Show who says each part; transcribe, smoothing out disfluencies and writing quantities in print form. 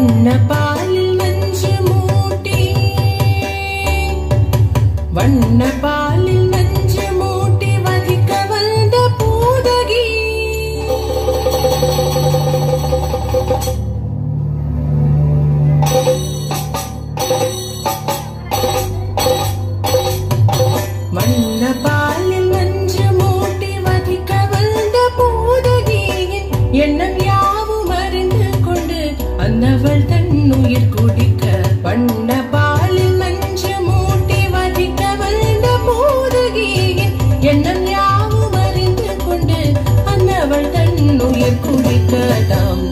Speaker 1: வண்ணப்பாலில் நஞ்சு மூட்டி வண்ணப்பாலில் நஞ்சு மூட்டி வதிக்க வந்த பூதகி வண்ணப்பாலில் நஞ்சு மூட்டி வதிக்க வந்த பூதகியின் எண்ணம் யாவும் அறிந்து கொண்டு அன்னவள் தன்னுயிர் குடிக்க வண்ணப்பாலில் நஞ்சு மூட்டி வதிக்க வந்த பூதகியின் எண்ணம் யாவும் அறிந்து கொண்டு அன்னவள் தன்னுயிர் குடிக்க தாம்